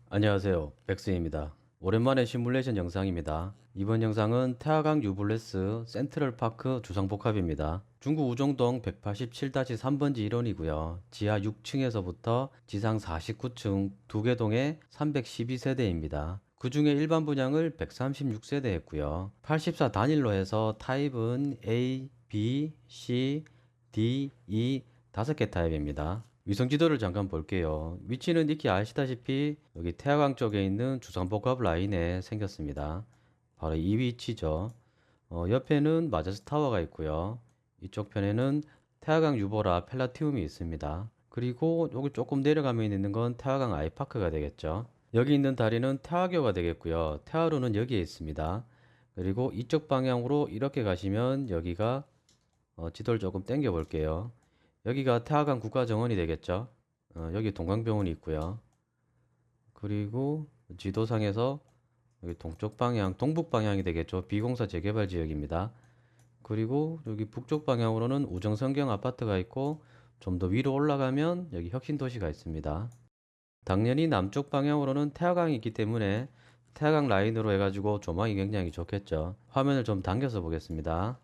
안녕하세요. 백스입니다. 오랜만에 시뮬레이션 영상입니다. 이번 영상은 태화강 유블레스 센트럴파크 주상복합입니다. 중구 우정동 187-3번지 일원이고요. 지하 6층에서부터 지상 49층 2개 동에 312세대입니다. 그 중에 일반 분양을 136세대 했고요. 84 단일로 해서 타입은 A, B, C, D, E 5개 타입입니다. 위성 지도를 잠깐 볼게요. 위치는 익히 아시다시피 여기 태화강 쪽에 있는 주상복합 라인에 생겼습니다. 바로 이 위치죠. 옆에는 마저스 타워가 있고요. 이쪽 편에는 태화강 유보라 펠라티움이 있습니다. 그리고 여기 조금 내려가면 있는 건 태화강 아이파크가 되겠죠. 여기 있는 다리는 태화교가 되겠고요. 태화로는 여기에 있습니다. 그리고 이쪽 방향으로 이렇게 가시면 여기가 지도를 조금 당겨 볼게요. 여기가 태화강 국가정원이 되겠죠. 여기 동강병원이 있고요. 그리고 지도상에서 여기 동쪽 방향, 동북 방향이 되겠죠. 비공사 재개발 지역입니다. 그리고 여기 북쪽 방향으로는 우정성경 아파트가 있고 좀 더 위로 올라가면 여기 혁신도시가 있습니다. 당연히 남쪽 방향으로는 태화강이 있기 때문에 태화강 라인으로 해가지고 조망이 굉장히 좋겠죠. 화면을 좀 당겨서 보겠습니다.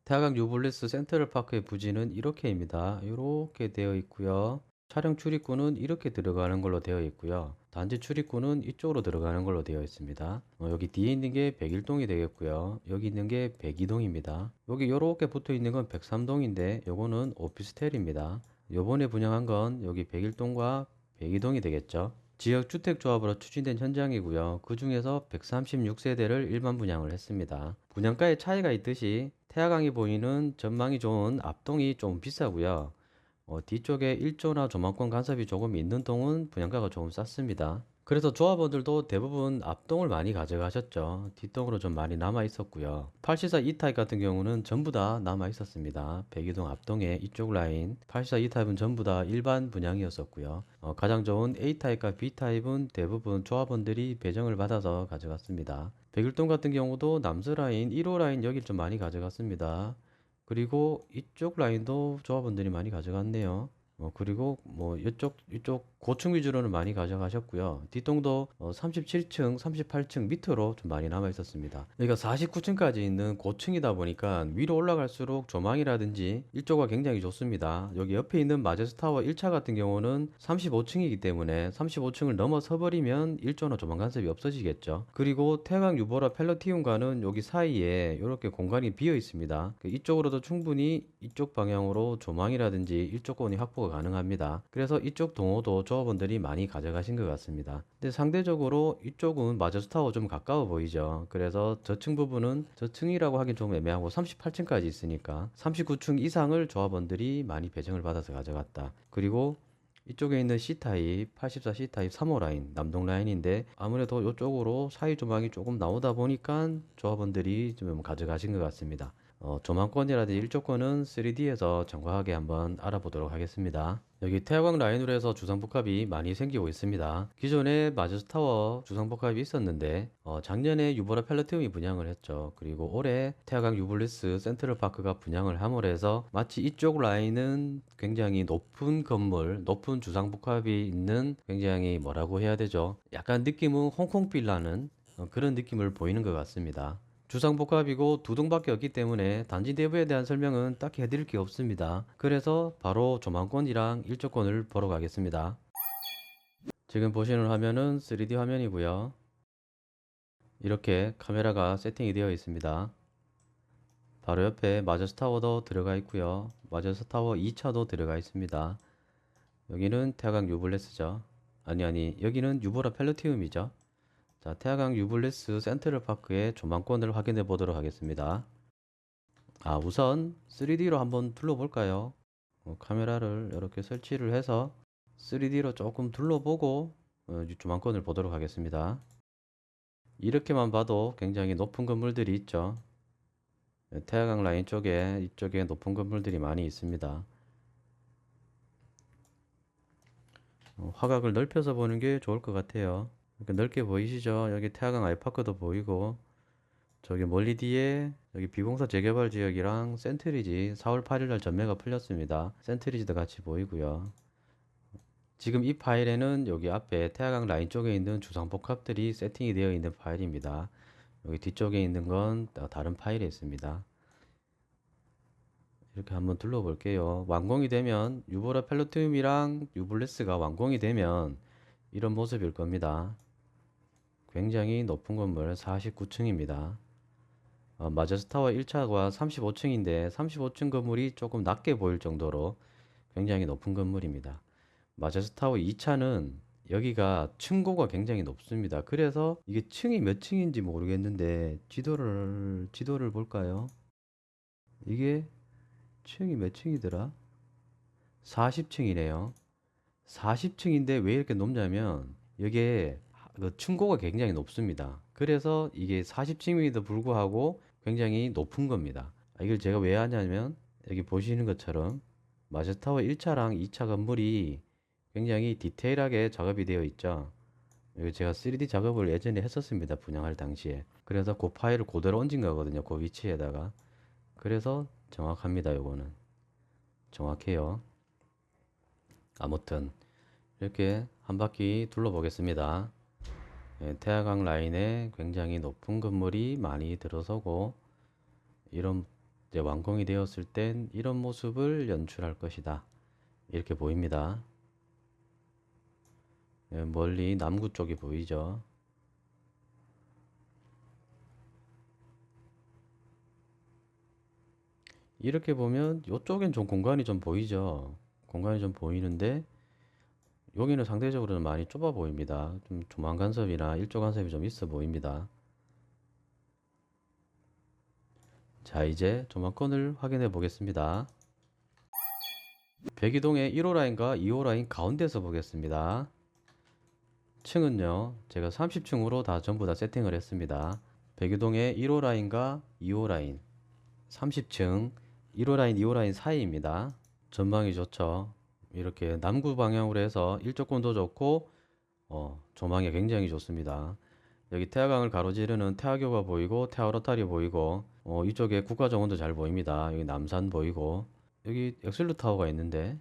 태화강 유블레스 센트럴파크의 부지는 이렇게입니다. 이렇게 되어 있고요. 차량 출입구는 이렇게 들어가는 걸로 되어 있고요. 단지 출입구는 이쪽으로 들어가는 걸로 되어 있습니다. 여기 뒤에 있는 게 101동이 되겠고요. 여기 있는 게 102동입니다. 여기 이렇게 붙어 있는 건 103동인데 요거는 오피스텔입니다. 요번에 분양한 건 여기 101동과 102동이 되겠죠. 지역주택조합으로 추진된 현장이고요. 그 중에서 136세대를 일반 분양을 했습니다. 분양가에 차이가 있듯이 태화강이 보이는 전망이 좋은 앞동이 좀 비싸고요. 뒤쪽에 일조나 조망권 간섭이 조금 있는 동은 분양가가 조금 쌌습니다. 그래서 조합원들도 대부분 앞동을 많이 가져가셨죠. 뒷동으로 좀 많이 남아 있었고요. 844 E타입 같은 경우는 전부 다 남아 있었습니다. 백이동 앞동에 이쪽 라인 844 E타입은 전부 다 일반 분양이었었고요. 가장 좋은 A타입과 B타입은 대부분 조합원들이 배정을 받아서 가져갔습니다. 백일동 같은 경우도 남서 라인, 1호 라인 여길 좀 많이 가져갔습니다. 그리고 이쪽 라인도 조합원들이 많이 가져갔네요. 그리고 뭐 이쪽 고층 위주로는 많이 가져가셨고요. 뒷동도 37층, 38층 밑으로 좀 많이 남아 있었습니다. 여기가 49층까지 있는 고층이다 보니까 위로 올라갈수록 조망이라든지 일조가 굉장히 좋습니다. 여기 옆에 있는 마제스타워 1차 같은 경우는 35층이기 때문에 35층을 넘어서 버리면 일조나 조망 간섭이 없어지겠죠. 그리고 태강 유보라 펠러티움과는 여기 사이에 이렇게 공간이 비어 있습니다. 이쪽으로도 충분히 이쪽 방향으로 조망이라든지 일조권이 확보가 가능합니다. 그래서 이쪽 동호도 조합원들이 많이 가져가신 것 같습니다. 근데 상대적으로 이쪽은 마저스타워 좀 가까워 보이죠. 그래서 저층 부분은 저층이라고 하긴 좀 애매하고 38층까지 있으니까 39층 이상을 조합원들이 많이 배정을 받아서 가져갔다. 그리고 이쪽에 있는 C타입, 84 C타입 3호 라인, 남동 라인인데 아무래도 이쪽으로 사이 조망이 조금 나오다 보니까 조합원들이 좀 가져가신 것 같습니다. 조망권이라든지 일조권은 3D에서 정확하게 한번 알아보도록 하겠습니다. 여기 태화강 라인으로 해서 주상복합이 많이 생기고 있습니다. 기존에 마저스타워 주상복합이 있었는데 작년에 유보라 펠러티움이 분양을 했죠. 그리고 올해 태화강 유블리스 센트럴파크가 분양을 함으로 해서 마치 이쪽 라인은 굉장히 높은 건물, 높은 주상복합이 있는 굉장히 뭐라고 해야 되죠? 약간 느낌은 홍콩 빌라는 그런 느낌을 보이는 것 같습니다. 주상복합이고 두 동밖에 없기 때문에 단지 내부에 대한 설명은 딱히 해드릴 게 없습니다. 그래서 바로 조망권이랑 일조권을 보러 가겠습니다. 지금 보시는 화면은 3D 화면이고요. 이렇게 카메라가 세팅이 되어 있습니다. 바로 옆에 마저스타워도 들어가 있고요. 마저스타워 2차도 들어가 있습니다. 여기는 태화강 유블레스죠. 아니 여기는 유보라 펠로티움이죠. 자, 태화강 유블레스 센트럴파크의 조망권을 확인해 보도록 하겠습니다. 우선 3D로 한번 둘러볼까요? 카메라를 이렇게 설치를 해서 3D로 조금 둘러보고 조망권을 보도록 하겠습니다. 이렇게만 봐도 굉장히 높은 건물들이 있죠. 태화강 라인 쪽에 이쪽에 높은 건물들이 많이 있습니다. 화각을 넓혀서 보는 게 좋을 것 같아요. 이렇게 넓게 보이시죠? 여기 태화강 아이파크도 보이고 저기 멀리 뒤에 여기 비공사 재개발 지역이랑 센트리지 4월 8일 날 전매가 풀렸습니다. 센트리지도 같이 보이고요. 지금 이 파일에는 여기 앞에 태화강 라인 쪽에 있는 주상복합들이 세팅이 되어 있는 파일입니다. 여기 뒤쪽에 있는 건 다른 파일에 있습니다. 이렇게 한번 둘러볼게요. 완공이 되면 유보라 펠로티움이랑 유블레스가 완공이 되면 이런 모습일 겁니다. 굉장히 높은 건물 49층입니다. 마제스타워 1차가 35층인데 35층 건물이 조금 낮게 보일 정도로 굉장히 높은 건물입니다. 마제스타워 2차는 여기가 층고가 굉장히 높습니다. 그래서 이게 층이 몇 층인지 모르겠는데 지도를 볼까요? 이게 층이 몇 층이더라? 40층이네요. 40층인데 왜 이렇게 높냐면 여기에 그 층고가 굉장히 높습니다. 그래서 이게 40층임에도 불구하고 굉장히 높은 겁니다. 이걸 제가 왜 하냐면 여기 보시는 것처럼 마제스타워 1차랑 2차 건물이 굉장히 디테일하게 작업이 되어 있죠. 여기 제가 3D 작업을 예전에 했었습니다. 분양할 당시에. 그래서 그 파일을 그대로 얹은 거거든요. 그 위치에다가. 그래서 정확합니다. 요거는. 정확해요. 아무튼 이렇게 한 바퀴 둘러보겠습니다. 태화강 라인에 굉장히 높은 건물이 많이 들어서고 이런 이제 완공이 되었을 땐 이런 모습을 연출할 것이다. 이렇게 보입니다. 멀리 남구 쪽이 보이죠. 이렇게 보면 이쪽엔 좀 공간이 좀 보이죠. 공간이 좀 보이는데 여기는 상대적으로는 많이 좁아 보입니다. 좀 조망 간섭이나 일조 간섭이 좀 있어 보입니다. 자, 이제 조망권을 확인해 보겠습니다. 백이동의 1호 라인과 2호 라인 가운데서 보겠습니다. 층은요, 제가 30층으로 다 전부 다 세팅을 했습니다. 백이동의 1호 라인과 2호 라인, 30층, 1호 라인, 2호 라인 사이입니다. 전망이 좋죠. 이렇게 남구 방향으로 해서 일조권도 좋고 조망이 굉장히 좋습니다. 여기 태화강을 가로지르는 태화교가 보이고 태화로탈이 보이고 이쪽에 국가정원도 잘 보입니다. 여기 남산 보이고 여기 엑슬루 타워가 있는데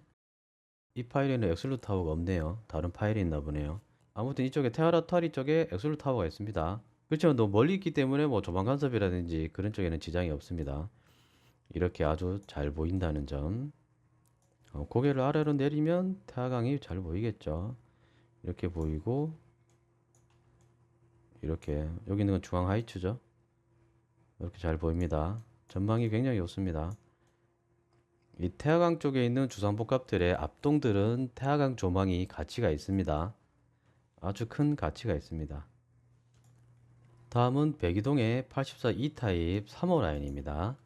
이 파일에는 엑슬루 타워가 없네요. 다른 파일이 있나 보네요. 아무튼 이쪽에 태화로탈이 쪽에 엑슬루 타워가 있습니다. 그렇지만 너무 멀리 있기 때문에 뭐 조망 간섭이라든지 그런 쪽에는 지장이 없습니다. 이렇게 아주 잘 보인다는 점. 고개를 아래로 내리면 태화강이 잘 보이겠죠. 이렇게 보이고 이렇게 여기 있는 건 중앙 하이츠죠. 이렇게 잘 보입니다. 전망이 굉장히 좋습니다. 이 태화강 쪽에 있는 주상복합들의 앞동들은 태화강 조망이 가치가 있습니다. 아주 큰 가치가 있습니다. 다음은 백이동의 84 E타입 3호 라인입니다.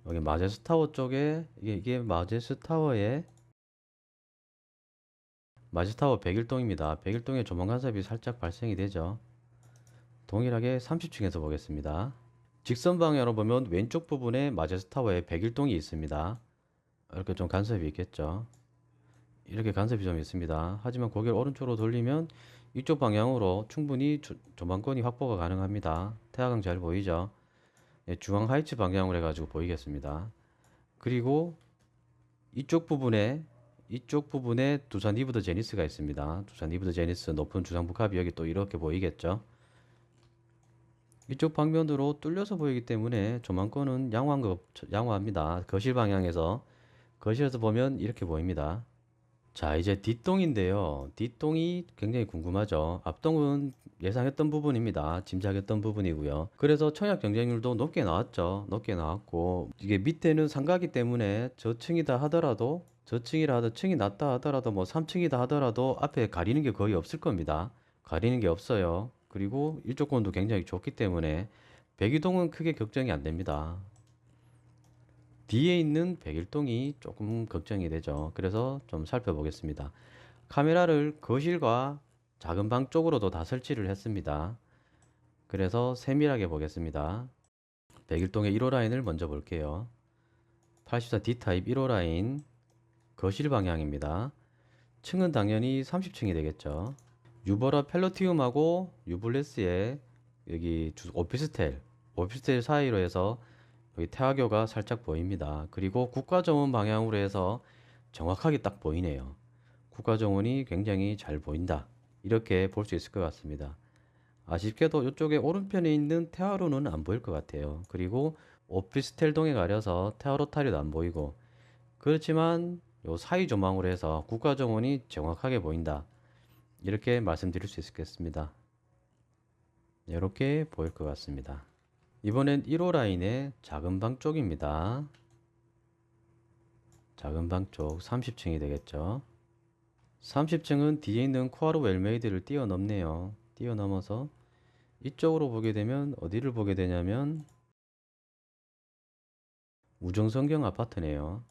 여기 마제스타워 쪽에 이게 마제스타워 101동입니다. 101동에 조망 간섭이 살짝 발생이 되죠. 동일하게 30층에서 보겠습니다. 직선 방향으로 보면 왼쪽 부분에 마제스타워에 101동이 있습니다. 이렇게 좀 간섭이 있겠죠. 이렇게 간섭이 좀 있습니다. 하지만 고개를 오른쪽으로 돌리면 이쪽 방향으로 충분히 조망권이 확보가 가능합니다. 태화강 잘 보이죠? 중앙 하이츠 방향으로 해가지고 보이겠습니다. 그리고 이쪽 부분에 두산 리브드 제니스가 있습니다. 두산 리브드 제니스 높은 주상복합이 여기 또 이렇게 보이겠죠. 이쪽 방면으로 뚫려서 보이기 때문에 조망권은 양호합니다. 거실 방향에서 거실에서 보면 이렇게 보입니다. 자, 이제 뒷동인데요. 뒷동이 굉장히 궁금하죠. 앞동은 예상했던 부분입니다. 짐작했던 부분이고요. 그래서 청약 경쟁률도 높게 나왔죠. 높게 나왔고 이게 밑에는 상가기 때문에 저층이라 하더라도 층이 낮다 하더라도 뭐 3층이다 하더라도 앞에 가리는 게 거의 없을 겁니다. 가리는 게 없어요. 그리고 일조권도 굉장히 좋기 때문에 백이동은 크게 걱정이 안 됩니다. 뒤에 있는 백일동이 조금 걱정이 되죠. 그래서 좀 살펴보겠습니다. 카메라를 거실과 작은 방 쪽으로도 다 설치를 했습니다. 그래서 세밀하게 보겠습니다. 백일동의 1호 라인을 먼저 볼게요. 84D 타입 1호 라인 거실 방향입니다. 층은 당연히 30층이 되겠죠. 유버라 펠로티움하고 유블레스의 여기 오피스텔 사이로 해서 여기 태화교가 살짝 보입니다. 그리고 국가정원 방향으로 해서 정확하게 딱 보이네요. 국가정원이 굉장히 잘 보인다. 이렇게 볼 수 있을 것 같습니다. 아쉽게도 이쪽에 오른편에 있는 태화로는 안 보일 것 같아요. 그리고 오피스텔 동에 가려서 태화로 타리도 안 보이고, 그렇지만 요 사이 조망으로 해서 국가정원이 정확하게 보인다. 이렇게 말씀드릴 수 있겠습니다. 이렇게 보일 것 같습니다. 이번엔 1호 라인의 작은 방 쪽입니다. 작은 방 쪽 30층이 되겠죠. 30층은 뒤에 있는 코아로 웰메이드를 뛰어넘네요. 뛰어넘어서 이쪽으로 보게 되면 어디를 보게 되냐면 우정성경 아파트네요.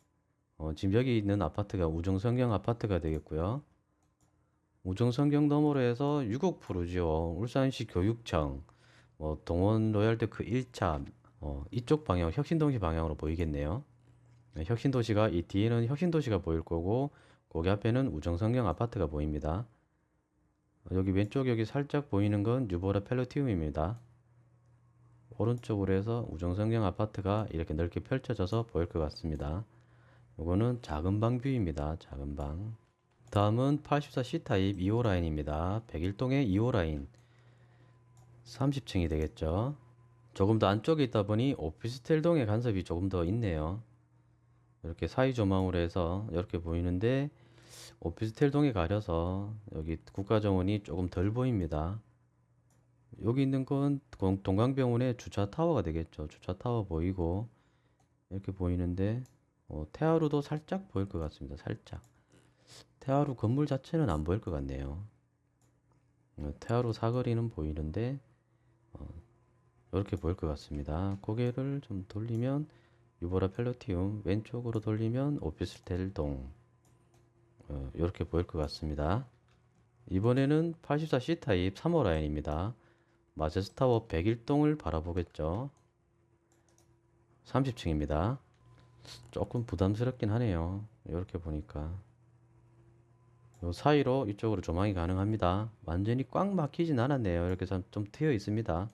지금 여기 있는 아파트가 우정성경 아파트가 되겠고요. 우정성경 너머로 해서 유곡 푸르지오, 울산시 교육청, 동원 로얄데크 1차, 이쪽 방향, 혁신도시 방향으로 보이겠네요. 혁신도시가, 이 뒤에는 혁신도시가 보일 거고, 거기 앞에는 우정성경 아파트가 보입니다. 여기 왼쪽 여기 살짝 보이는 건 유보라 펠로티움입니다. 오른쪽으로 해서 우정성경 아파트가 이렇게 넓게 펼쳐져서 보일 것 같습니다. 요거는 작은 방 뷰입니다. 작은 방. 다음은 84C 타입 2호 라인입니다. 101동의 2호 라인. 30층이 되겠죠. 조금 더 안쪽에 있다 보니 오피스텔 동의 간섭이 조금 더 있네요. 이렇게 사이 조망으로 해서 이렇게 보이는데, 오피스텔 동에 가려서 여기 국가정원이 조금 덜 보입니다. 여기 있는 건 동강병원의 주차 타워가 되겠죠. 주차 타워 보이고 이렇게 보이는데, 태화루도 살짝 보일 것 같습니다. 살짝. 태화루 건물 자체는 안 보일 것 같네요. 태화루 사거리는 보이는데 이렇게 보일 것 같습니다. 고개를 좀 돌리면 유보라 펠로티움, 왼쪽으로 돌리면 오피스텔 동, 이렇게 보일 것 같습니다. 이번에는 84C 타입 3호 라인입니다. 마제스타워 101동을 바라보겠죠. 30층입니다. 조금 부담스럽긴 하네요. 이렇게 보니까 요 사이로 이쪽으로 조망이 가능합니다. 완전히 꽉 막히진 않았네요. 이렇게 좀 트여 있습니다.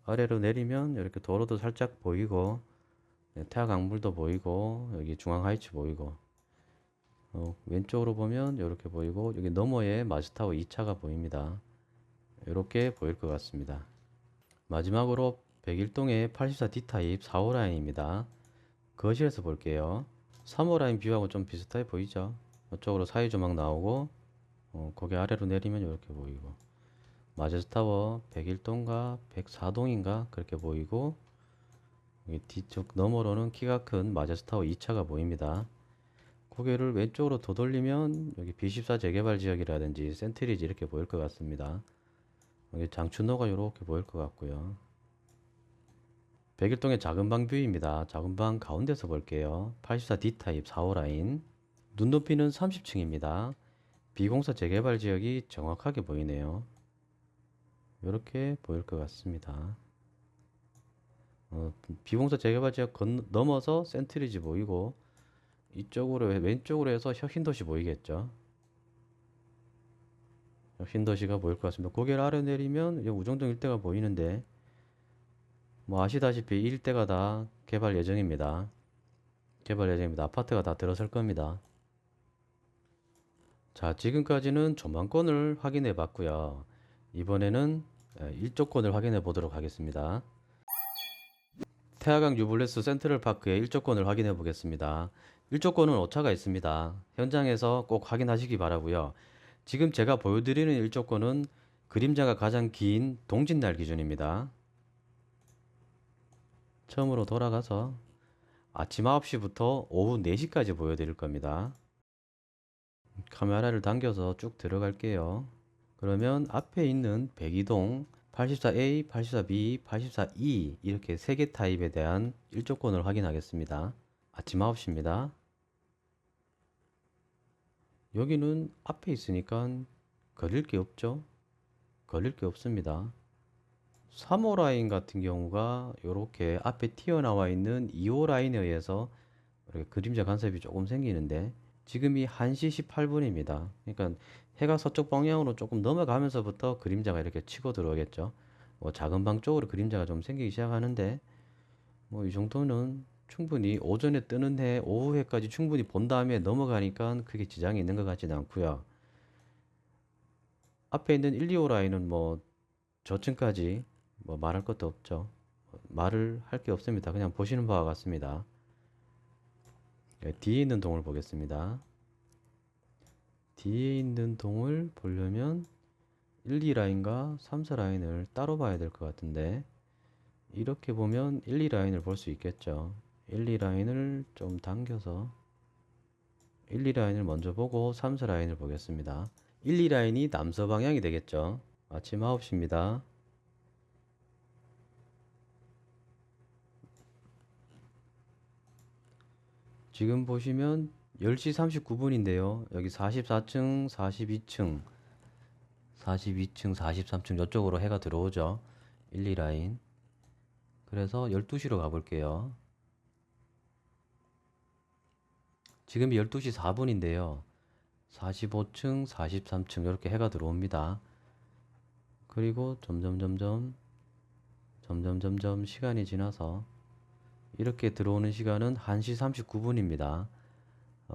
아래로 내리면 이렇게 도로도 살짝 보이고, 태화 강물도 보이고, 여기 중앙 하이츠 보이고, 왼쪽으로 보면 이렇게 보이고, 여기 너머에 마즈타워 2차가 보입니다. 이렇게 보일 것 같습니다. 마지막으로 101동의 84D 타입 4호 라인입니다. 거실에서 볼게요. 3호 라인 뷰하고 좀 비슷해 보이죠? 이쪽으로 사이 조망 나오고, 거기 아래로 내리면 이렇게 보이고, 마제스타워 101동과 104동인가 그렇게 보이고, 여기 뒤쪽 너머로는 키가 큰 마제스타워 2차가 보입니다. 고개를 왼쪽으로 더 돌리면 여기 B14 재개발 지역이라든지 센트리지 이렇게 보일 것 같습니다. 여기 장춘로가 이렇게 보일 것 같고요. 101동의 작은 방 뷰입니다. 작은 방 가운데서 볼게요. 84D 타입 4호 라인. 눈높이는 30층입니다. 비공사 재개발 지역이 정확하게 보이네요. 이렇게 보일 것 같습니다. 비공사 재개발 지역 넘어서 센트리지 보이고, 이쪽으로 왼쪽으로 해서 혁신도시 보이겠죠. 혁신도시가 보일 것 같습니다. 고개를 아래 내리면 우정동 일대가 보이는데, 아시다시피 이 일대가 다 개발 예정입니다. 개발 예정입니다. 아파트가 다 들어설 겁니다. 자, 지금까지는 조망권을 확인해 봤고요. 이번에는 일조권을 확인해 보도록 하겠습니다. 태화강 유블레스 센트럴파크의 일조권을 확인해 보겠습니다. 일조권은 오차가 있습니다. 현장에서 꼭 확인하시기 바라고요. 지금 제가 보여드리는 일조권은 그림자가 가장 긴 동짓날 기준입니다. 처음으로 돌아가서 아침 9시부터 오후 4시까지 보여드릴 겁니다. 카메라를 당겨서 쭉 들어갈게요. 그러면 앞에 있는 102동 84A, 84B, 84E 이렇게 3개 타입에 대한 일조권을 확인하겠습니다. 아침 9시입니다. 여기는 앞에 있으니까 걸릴 게 없죠. 걸릴 게 없습니다. 3호 라인 같은 경우가 이렇게 앞에 튀어나와 있는 2호 라인에 의해서 이렇게 그림자 간섭이 조금 생기는데, 지금이 1시 18분입니다. 그러니까 해가 서쪽 방향으로 조금 넘어가면서부터 그림자가 이렇게 치고 들어오겠죠. 작은 방 쪽으로 그림자가 좀 생기기 시작하는데, 이 정도는 충분히 오전에 뜨는 해, 오후에까지 충분히 본 다음에 넘어가니까 크게 지장이 있는 것 같지는 않고요. 앞에 있는 1, 2호 라인은 뭐 저층까지 뭐 말할 것도 없죠. 말을 할 게 없습니다. 그냥 보시는 바와 같습니다. 뒤에 있는 동을 보겠습니다. 뒤에 있는 동을 보려면 1, 2 라인과 3, 4 라인을 따로 봐야 될 것 같은데, 이렇게 보면 1, 2 라인을 볼 수 있겠죠. 1, 2 라인을 좀 당겨서 1, 2 라인을 먼저 보고 3, 4 라인을 보겠습니다. 1, 2 라인이 남서 방향이 되겠죠. 아침 9시입니다. 지금 보시면 10시 39분인데요. 여기 44층, 42층, 42층, 43층 이쪽으로 해가 들어오죠. 1, 2 라인. 그래서 12시로 가볼게요. 지금 12시 4분인데요. 45층, 43층 이렇게 해가 들어옵니다. 그리고 점점 시간이 지나서 이렇게 들어오는 시간은 1시 39분입니다.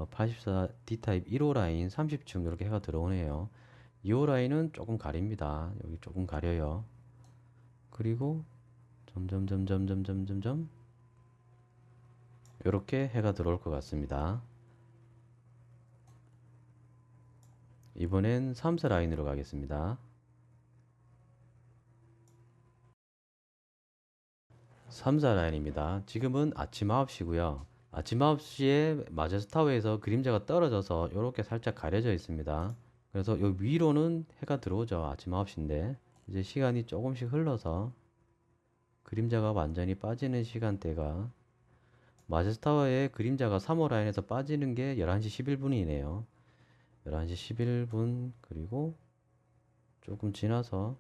84 D타입 1호 라인 30층 이렇게 해가 들어오네요. 2호 라인은 조금 가립니다. 여기 조금 가려요. 그리고 점점 이렇게 해가 들어올 것 같습니다. 이번엔 3사 라인으로 가겠습니다. 3사 라인입니다. 지금은 아침 9시고요. 아침 9시에 마제스타워에서 그림자가 떨어져서 이렇게 살짝 가려져 있습니다. 그래서 요 위로는 해가 들어오죠. 아침 9시인데 이제 시간이 조금씩 흘러서 그림자가 완전히 빠지는 시간대가, 마제스타워의 그림자가 3호 라인에서 빠지는 게 11시 11분이네요. 11시 11분, 그리고 조금 지나서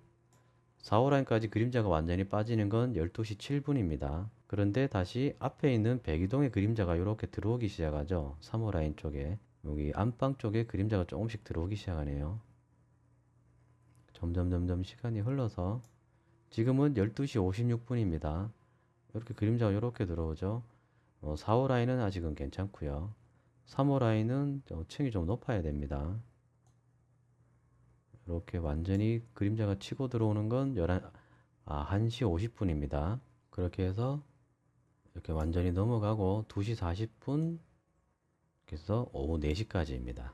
4호 라인까지 그림자가 완전히 빠지는 건 12시 7분입니다. 그런데 다시 앞에 있는 백이동의 그림자가 이렇게 들어오기 시작하죠. 3호 라인 쪽에, 여기 안방 쪽에 그림자가 조금씩 들어오기 시작하네요. 점점 시간이 흘러서 지금은 12시 56분입니다. 이렇게 그림자가 이렇게 들어오죠. 4호 라인은 아직은 괜찮고요. 3호 라인은 층이 좀 높아야 됩니다. 이렇게 완전히 그림자가 치고 들어오는 건 1시 50분입니다. 그렇게 해서 이렇게 완전히 넘어가고 2시 40분, 그래서 오후 4시까지입니다.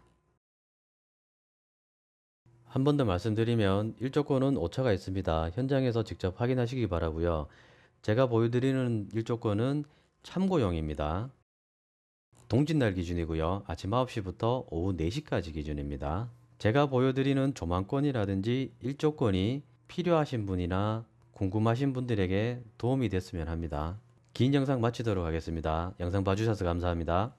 한 번 더 말씀드리면 일조권은 오차가 있습니다. 현장에서 직접 확인하시기 바라고요. 제가 보여드리는 일조권은 참고용입니다. 동짓날 기준이고요. 아침 9시부터 오후 4시까지 기준입니다. 제가 보여드리는 조망권이라든지 일조권이 필요하신 분이나 궁금하신 분들에게 도움이 됐으면 합니다. 긴 영상 마치도록 하겠습니다. 영상 봐주셔서 감사합니다.